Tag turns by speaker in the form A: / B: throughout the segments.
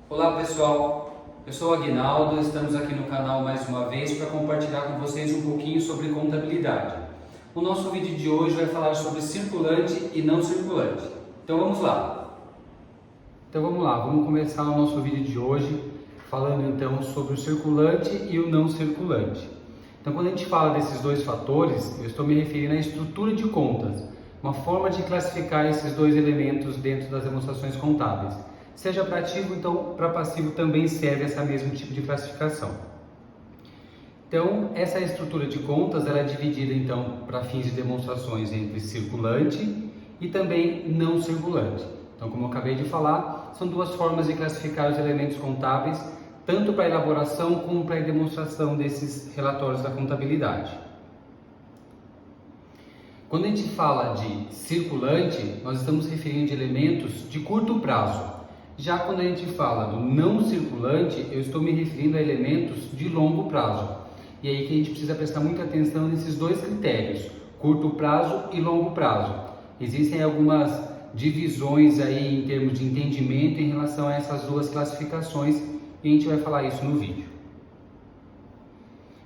A: Olá pessoal, eu sou o Aguinaldo, estamos aqui no canal mais uma vez para compartilhar com vocês um pouquinho sobre contabilidade. O nosso vídeo de hoje vai falar sobre circulante e não circulante. Então vamos lá. Vamos começar o nosso vídeo de hoje falando então sobre o circulante e o não circulante. Então quando a gente fala desses dois fatores, eu estou me referindo à estrutura de contas, uma forma de classificar esses dois elementos dentro das demonstrações contábeis. Seja para ativo, então para passivo também serve esse mesmo tipo de classificação. Então, essa estrutura de contas ela é dividida então para fins de demonstrações entre circulante e também não circulante. Então, como eu acabei de falar, são duas formas de classificar os elementos contábeis, tanto para a elaboração como para a demonstração desses relatórios da contabilidade. Quando a gente fala de circulante, nós estamos referindo de elementos de curto prazo. Já quando a gente fala do não circulante, eu estou me referindo a elementos de longo prazo. E aí que a gente precisa prestar muita atenção nesses dois critérios, curto prazo e longo prazo. Existem algumas divisões aí em termos de entendimento em relação a essas duas classificações e a gente vai falar isso no vídeo.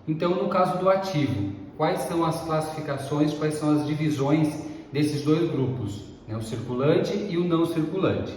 A: Então, no caso do ativo, quais são as classificações, quais são as divisões desses dois grupos, né? O circulante e o não circulante.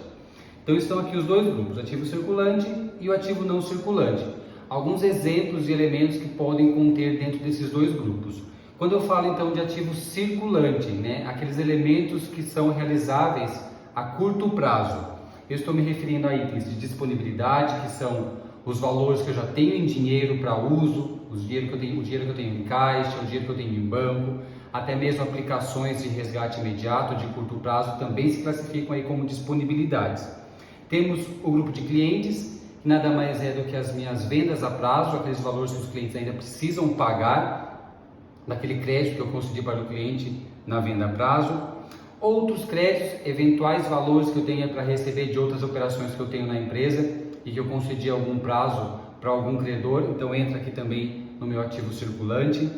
A: Então estão aqui os dois grupos, ativo circulante e o ativo não circulante. Alguns exemplos de elementos que podem conter dentro desses dois grupos. Quando eu falo então de ativo circulante, né, aqueles elementos que são realizáveis a curto prazo, eu estou me referindo a itens de disponibilidade, que são os valores que eu já tenho em dinheiro para uso, o dinheiro que eu tenho em caixa, o dinheiro que eu tenho em banco, até mesmo aplicações de resgate imediato de curto prazo também se classificam aí como disponibilidades. Temos o grupo de clientes, que nada mais é do que as minhas vendas a prazo, aqueles valores que os clientes ainda precisam pagar, daquele crédito que eu concedi para o cliente na venda a prazo. Outros créditos, eventuais valores que eu tenha para receber de outras operações que eu tenho na empresa e que eu concedi algum prazo para algum credor, então entra aqui também no meu ativo circulante.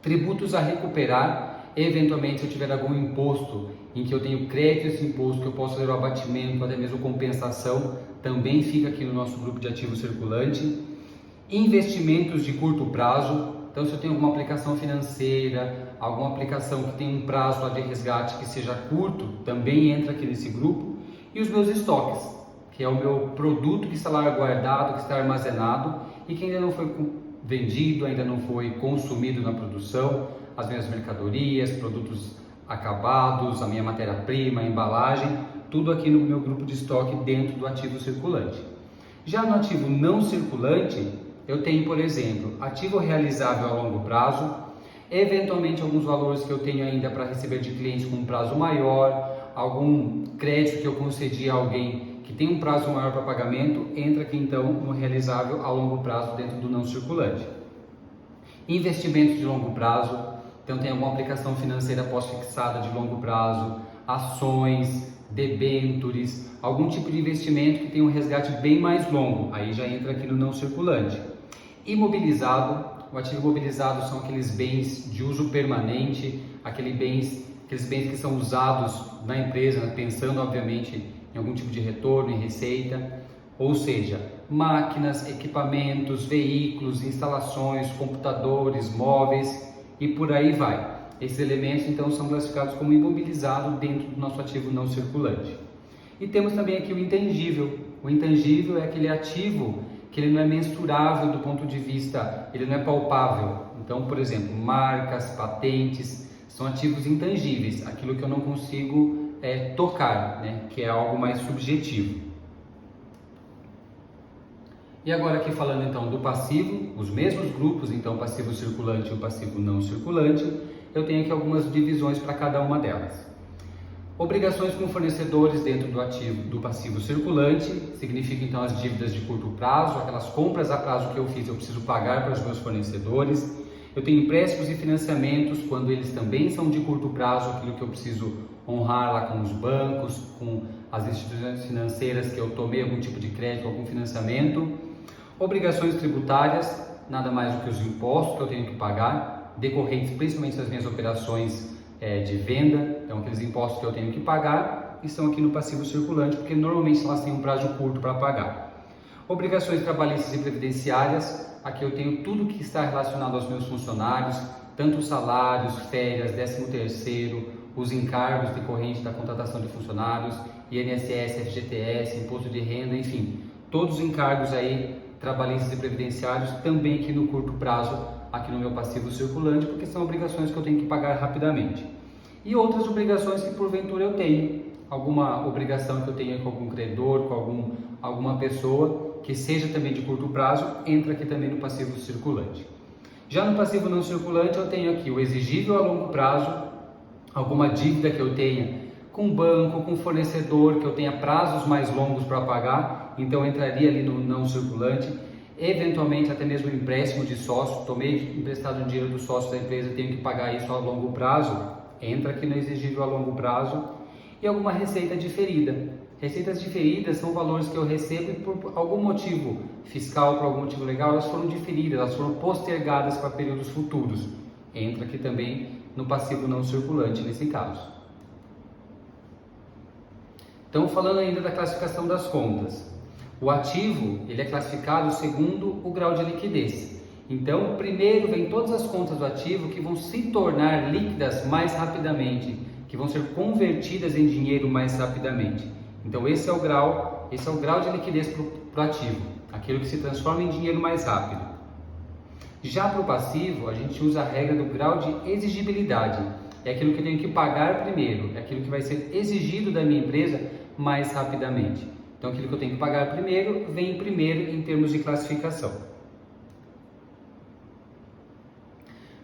A: Tributos a recuperar. Eventualmente, se eu tiver algum imposto em que eu tenho crédito esse imposto, que eu posso levar abatimento, até mesmo compensação, também fica aqui no nosso grupo de ativo circulante. Investimentos de curto prazo, então se eu tenho alguma aplicação financeira, alguma aplicação que tem um prazo lá de resgate que seja curto, também entra aqui nesse grupo. E os meus estoques, que é o meu produto que está lá guardado, que está armazenado e que ainda não foi vendido, ainda não foi consumido na produção, as minhas mercadorias, produtos acabados, a minha matéria-prima, a embalagem, tudo aqui no meu grupo de estoque dentro do ativo circulante. Já no ativo não circulante, eu tenho, por exemplo, ativo realizável a longo prazo, eventualmente alguns valores que eu tenho ainda para receber de clientes com um prazo maior, algum crédito que eu concedi a alguém que tem um prazo maior para pagamento, entra aqui então no realizável a longo prazo dentro do não circulante. Investimentos de longo prazo, então tem alguma aplicação financeira pós-fixada de longo prazo, ações, debêntures, algum tipo de investimento que tem um resgate bem mais longo, aí já entra aqui no não circulante. Imobilizado, o ativo imobilizado são aqueles bens de uso permanente, aqueles bens que são usados na empresa, pensando obviamente em algum tipo de retorno, em receita, ou seja, máquinas, equipamentos, veículos, instalações, computadores, móveis e por aí vai. Esses elementos então são classificados como imobilizado dentro do nosso ativo não circulante. E temos também aqui o intangível. O intangível é aquele ativo que ele não é mensurável do ponto de vista, ele não é palpável. Então, por exemplo, marcas, patentes, são ativos intangíveis, aquilo que eu não consigo tocar, né? Que é algo mais subjetivo. E agora aqui falando então do passivo, os mesmos grupos, então passivo circulante e o passivo não circulante, eu tenho aqui algumas divisões para cada uma delas. Obrigações com fornecedores dentro do ativo do passivo circulante, significa então as dívidas de curto prazo, aquelas compras a prazo que eu fiz, eu preciso pagar para os meus fornecedores. Eu tenho empréstimos e financiamentos, quando eles também são de curto prazo, aquilo que eu preciso honrar lá com os bancos, com as instituições financeiras que eu tomei algum tipo de crédito, algum financiamento. Obrigações tributárias, nada mais do que os impostos que eu tenho que pagar, decorrentes principalmente das minhas operações de venda, então aqueles impostos que eu tenho que pagar estão aqui no passivo circulante, porque normalmente elas têm um prazo curto para pagar. Obrigações trabalhistas e previdenciárias, aqui eu tenho tudo que está relacionado aos meus funcionários, tanto os salários, férias, 13º, os encargos decorrentes da contratação de funcionários, INSS, FGTS, imposto de renda, enfim, todos os encargos aí trabalhistas e previdenciários também aqui no curto prazo, aqui no meu passivo circulante, porque são obrigações que eu tenho que pagar rapidamente. E outras obrigações que porventura eu tenho, alguma obrigação que eu tenha com algum credor, com alguma pessoa que seja também de curto prazo, entra aqui também no passivo circulante. Já no passivo não circulante eu tenho aqui o exigível a longo prazo, alguma dívida que eu tenha com banco, com fornecedor, que eu tenha prazos mais longos para pagar, então entraria ali no não circulante. Eventualmente até mesmo empréstimo de sócio, tomei emprestado dinheiro do sócio da empresa, tenho que pagar isso a longo prazo, entra aqui no exigível a longo prazo. E alguma receita diferida. Receitas diferidas são valores que eu recebo e por algum motivo fiscal, por algum motivo legal, elas foram diferidas, elas foram postergadas para períodos futuros. Entra aqui também no passivo não circulante nesse caso. Então, falando ainda da classificação das contas. O ativo, ele é classificado segundo o grau de liquidez. Então, primeiro vem todas as contas do ativo que vão se tornar líquidas mais rapidamente, que vão ser convertidas em dinheiro mais rapidamente. Então esse é o grau de liquidez para o ativo, aquilo que se transforma em dinheiro mais rápido. Já para o passivo, a gente usa a regra do grau de exigibilidade, é aquilo que eu tenho que pagar primeiro, é aquilo que vai ser exigido da minha empresa mais rapidamente. Então aquilo que eu tenho que pagar primeiro, vem primeiro em termos de classificação.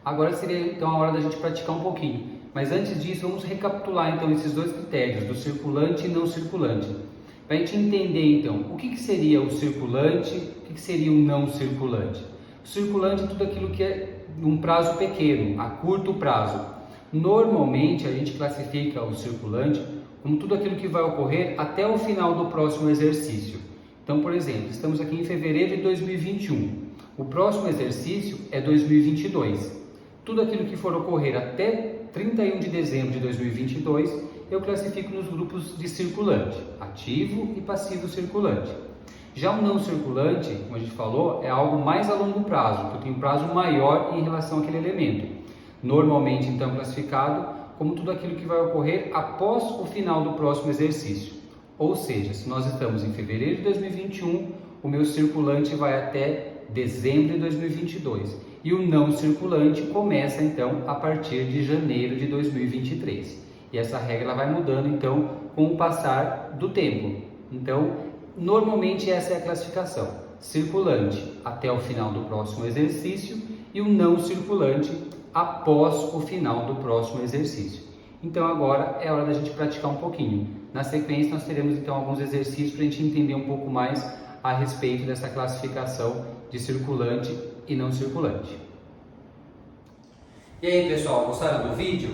A: Agora seria então a hora da gente praticar um pouquinho. Mas antes disso, vamos recapitular então esses dois critérios, do circulante e não circulante. Para a gente entender então, o que seria o circulante, o que seria o não circulante. O circulante é tudo aquilo que é num prazo pequeno, a curto prazo. Normalmente a gente classifica o circulante como tudo aquilo que vai ocorrer até o final do próximo exercício. Então, por exemplo, estamos aqui em fevereiro de 2021. O próximo exercício é 2022. Tudo aquilo que for ocorrer até 31 de dezembro de 2022, eu classifico nos grupos de circulante, ativo e passivo circulante. Já o não circulante, como a gente falou, é algo mais a longo prazo, que eu tenho um prazo maior em relação àquele elemento. Normalmente, então, classificado como tudo aquilo que vai ocorrer após o final do próximo exercício. Ou seja, se nós estamos em fevereiro de 2021, o meu circulante vai até dezembro de 2022. E o não circulante começa então a partir de janeiro de 2023. E essa regra vai mudando então com o passar do tempo. Então, normalmente essa é a classificação. Circulante até o final do próximo exercício e o não circulante após o final do próximo exercício. Então agora é hora da gente praticar um pouquinho. Na sequência nós teremos então alguns exercícios para a gente entender um pouco mais a respeito dessa classificação de circulante e não circulante. E aí pessoal, gostaram do vídeo?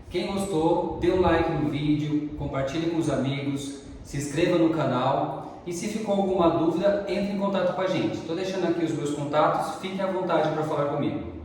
A: Quem gostou, dê um like no vídeo, compartilhe com os amigos, se inscreva no canal e se ficou alguma dúvida, entre em contato com a gente. Estou deixando aqui os meus contatos, fiquem à vontade para falar comigo.